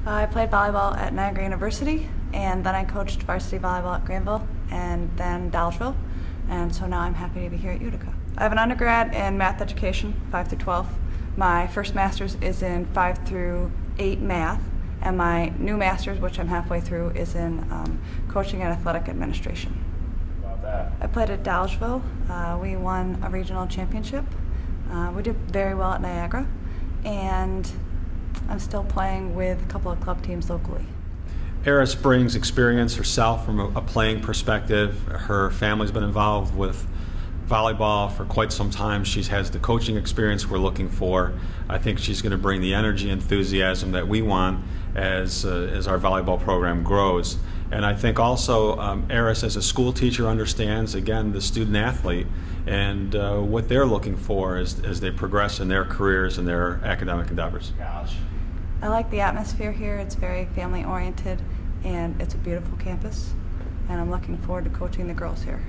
I played volleyball at Niagara University, and then I coached varsity volleyball at Granville, and then Dolgeville, and so now I'm happy to be here at Utica. I have an undergrad in math education, 5 through 12. My first master's is in 5 through 8 math, and my new master's, which I'm halfway through, is in coaching and athletic administration. How about that? I played at Dolgeville. We won a regional championship. We did very well at Niagara, and I'm still playing with a couple of club teams locally. Aris brings experience herself from a playing perspective. Her family's been involved with volleyball for quite some time. She has the coaching experience we're looking for. I think she's going to bring the energy, enthusiasm that we want as our volleyball program grows. And I think also Aris, as a school teacher, understands, again, the student athlete and what they're looking for as they progress in their careers and their academic endeavors. I like the atmosphere here. It's very family oriented, and it's a beautiful campus, and I'm looking forward to coaching the girls here.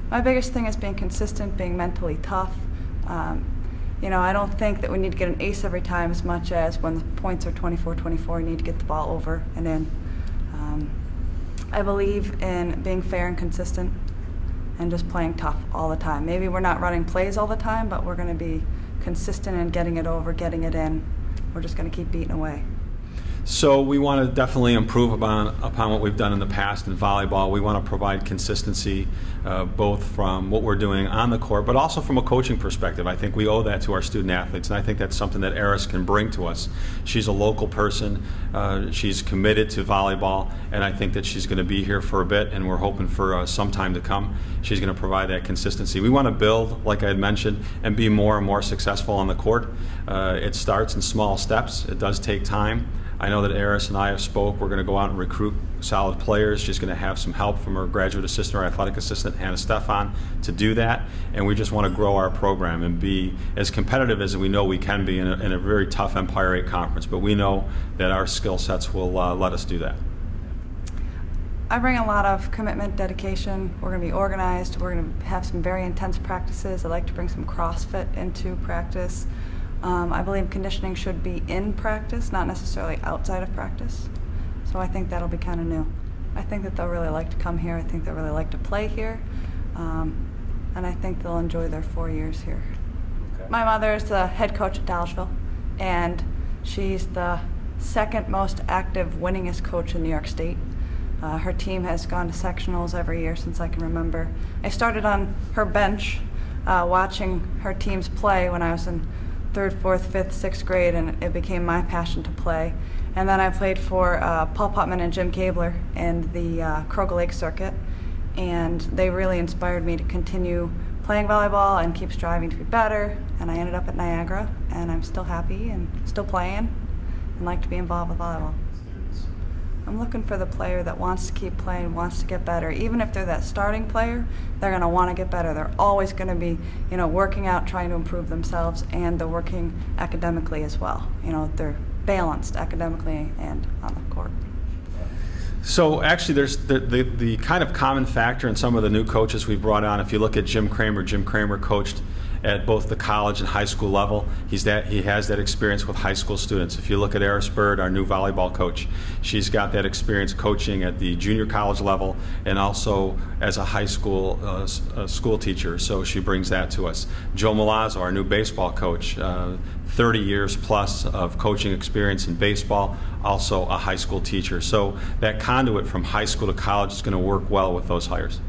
My biggest thing is being consistent, being mentally tough. You know, I don't think that we need to get an ace every time as much as when the points are 24-24, you need to get the ball over and in. I believe in being fair and consistent and just playing tough all the time. Maybe we're not running plays all the time, but we're going to be consistent in getting it over, getting it in. We're just going to keep beating away. So we want to definitely improve upon what we've done in the past in volleyball. We want to provide consistency both from what we're doing on the court, but also from a coaching perspective. I think we owe that to our student athletes, and I think that's something that Aris can bring to us. She's a local person. She's committed to volleyball, and I think that she's going to be here for a bit, and we're hoping for some time to come. She's going to provide that consistency. We want to build, like I had mentioned, and be more and more successful on the court. It starts in small steps. It does take time. I know that Aris and I have spoke. We're going to go out and recruit solid players. She's going to have some help from her graduate assistant or athletic assistant, Hannah Stefan, to do that. And we just want to grow our program and be as competitive as we know we can be in a very tough Empire 8 conference. But we know that our skill sets will let us do that. I bring a lot of commitment, dedication. We're going to be organized. We're going to have some very intense practices. I like to bring some CrossFit into practice. I believe conditioning should be in practice, not necessarily outside of practice. So I think that'll be kind of new. I think that they'll really like to come here. I think they'll really like to play here. And I think they'll enjoy their 4 years here. Okay. My mother is the head coach at Dolgeville, and she's the second most active, winningest coach in New York State. Her team has gone to sectionals every year since I can remember. I started on her bench watching her teams play when I was in 3rd, 4th, 5th, 6th grade, and it became my passion to play. And then I played for Paul Putman and Jim Kabler in the Kroger Lake circuit, and they really inspired me to continue playing volleyball and keep striving to be better. And I ended up at Niagara, and I'm still happy and still playing and like to be involved with volleyball. I'm looking for the player that wants to keep playing, wants to get better. Even if they're that starting player, they're going to want to get better. They're always going to be, you know, working out, trying to improve themselves, and they're working academically as well. You know, they're balanced academically and on the court. So actually there's the kind of common factor in some of the new coaches we've brought on. If you look at Jim Kramer coached at both the college and high school level. He has that experience with high school students. If you look at Aris Bird, our new volleyball coach, she's got that experience coaching at the junior college level and also as a high school school teacher, so she brings that to us. Joe Milazzo, our new baseball coach, 30 years plus of coaching experience in baseball, also a high school teacher. So that conduit from high school to college is going to work well with those hires.